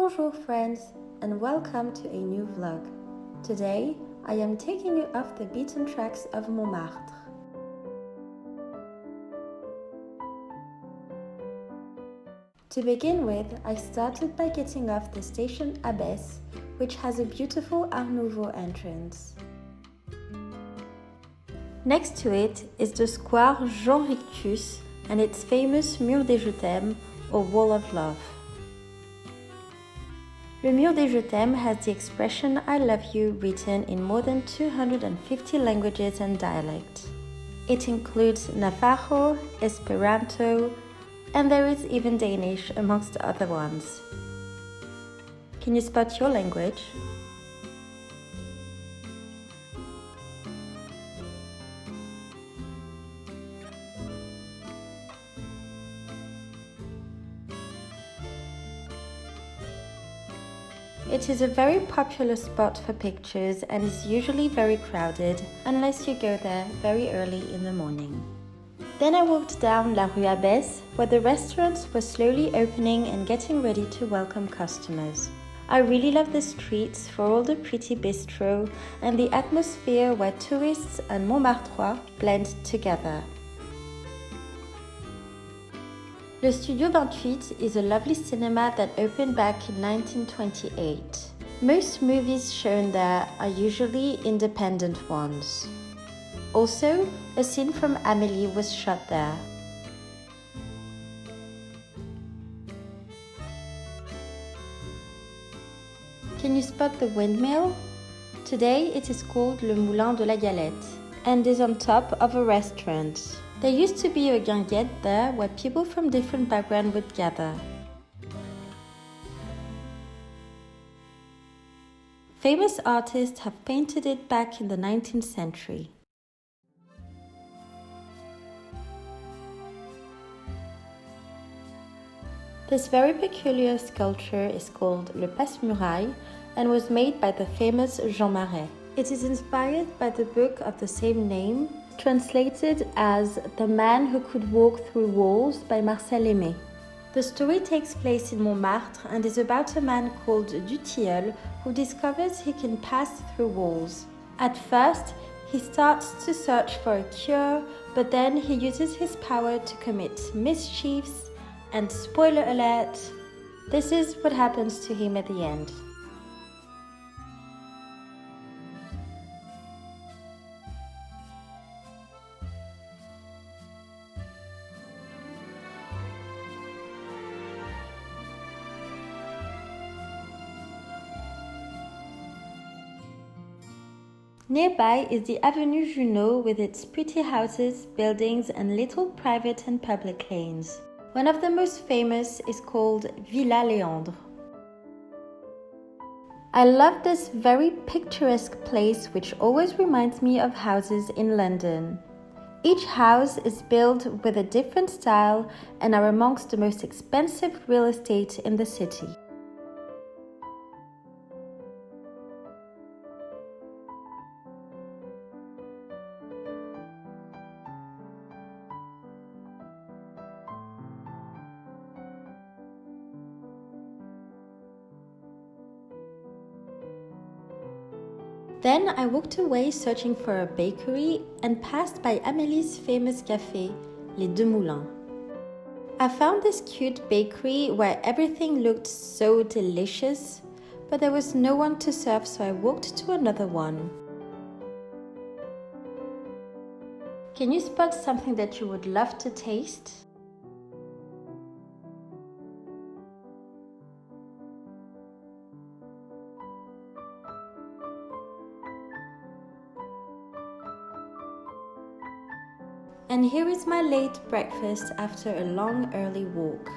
Bonjour friends, and welcome to a new vlog. Today, I am taking you off the beaten tracks of Montmartre. To begin with, I started by getting off the station Abbesse, which has a beautiful Art Nouveau entrance. Next to it is the square Jean Rictus and its famous Mur Des Je, or Wall of Love. Le Mur Des Je has the expression I love you written in more than 250 languages and dialects. It includes Navajo, Esperanto, and there is even Danish amongst other ones. Can you spot your language? It is a very popular spot for pictures and is usually very crowded unless you go there very early in the morning. Then I walked down La Rue Abbesse, where the restaurants were slowly opening and getting ready to welcome customers. I really love the streets for all the pretty bistro and the atmosphere where tourists and Montmartrois blend together. Le Studio 28 is a lovely cinema that opened back in 1928. Most movies shown there are usually independent ones. Also, a scene from Amélie was shot there. Can you spot the windmill? Today it is called Le Moulin de la Galette and is on top of a restaurant. There used to be a guinguette there where people from different backgrounds would gather. Famous artists have painted it back in the 19th century. This very peculiar sculpture is called Le Passe-Muraille and was made by the famous Jean Marais. It is inspired by the book of the same name, translated as The Man Who Could Walk Through Walls by Marcel Aimé. The story takes place in Montmartre and is about a man called Dutilleul who discovers he can pass through walls. At first, he starts to search for a cure, but then he uses his power to commit mischiefs, and spoiler alert, this is what happens to him at the end. Nearby is the Avenue Junot with its pretty houses, buildings and little private and public lanes. One of the most famous is called Villa Léandre. I love this very picturesque place which always reminds me of houses in London. Each house is built with a different style and are amongst the most expensive real estate in the city. Then I walked away searching for a bakery and passed by Amélie's famous café, Les Deux Moulins. I found this cute bakery where everything looked so delicious, but there was no one to serve, so I walked to another one. Can you spot something that you would love to taste? And here is my late breakfast after a long early walk.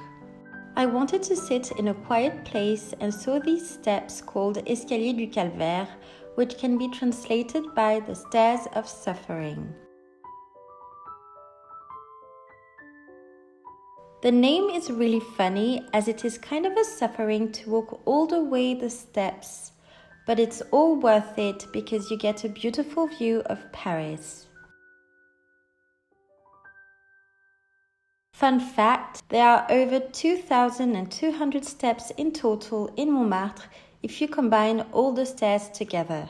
I wanted to sit in a quiet place and saw these steps called Escalier du Calvaire, which can be translated by the stairs of suffering. The name is really funny as it is kind of a suffering to walk all the way the steps, but it's all worth it because you get a beautiful view of Paris. Fun fact, there are over 2,200 steps in total in Montmartre if you combine all the stairs together.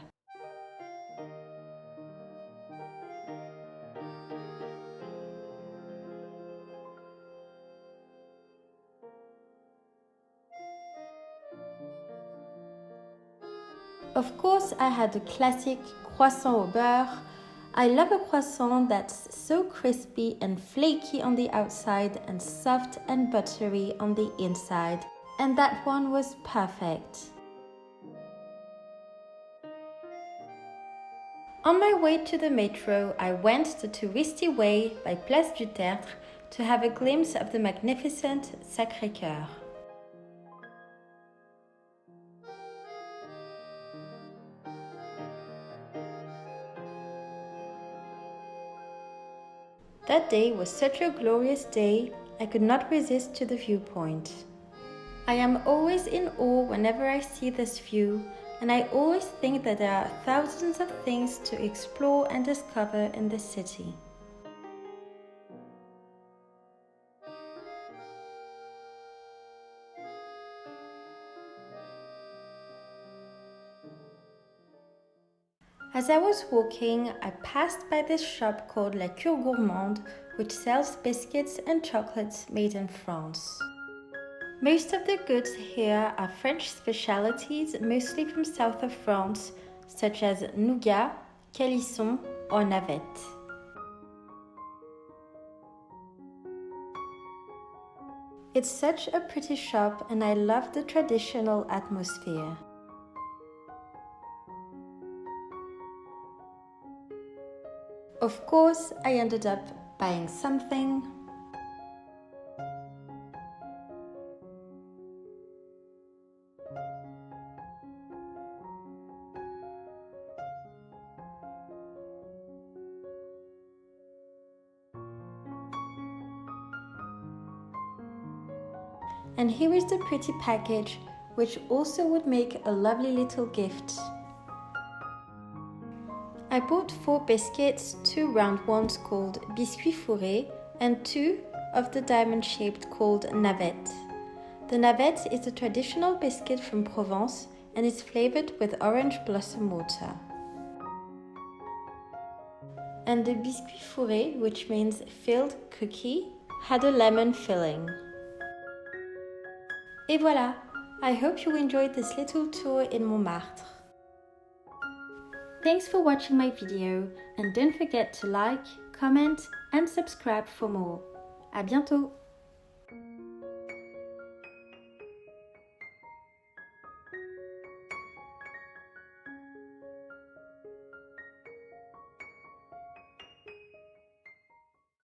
Of course, I had the classic croissant au beurre. I love a croissant that's so crispy and flaky on the outside and soft and buttery on the inside. And that one was perfect. On my way to the metro, I went the touristy way by Place du Tertre to have a glimpse of the magnificent Sacré-Cœur. That day was such a glorious day, I could not resist to the viewpoint. I am always in awe whenever I see this view, and I always think that there are thousands of things to explore and discover in this city. As I was walking, I passed by this shop called La Cure Gourmande, which sells biscuits and chocolates made in France. Most of the goods here are French specialities, mostly from south of France, such as nougat, calisson, or navette. It's such a pretty shop and I love the traditional atmosphere. Of course, I ended up buying something. And here is the pretty package, which also would make a lovely little gift. I bought 4 biscuits, 2 round ones called biscuits fourrés and 2 of the diamond-shaped called navette. The navette is a traditional biscuit from Provence and is flavored with orange blossom water. And the biscuits fourrés, which means filled cookie, had a lemon filling. Et voilà! I hope you enjoyed this little tour in Montmartre. Thanks for watching my video and don't forget to like, comment and subscribe for more. À bientôt!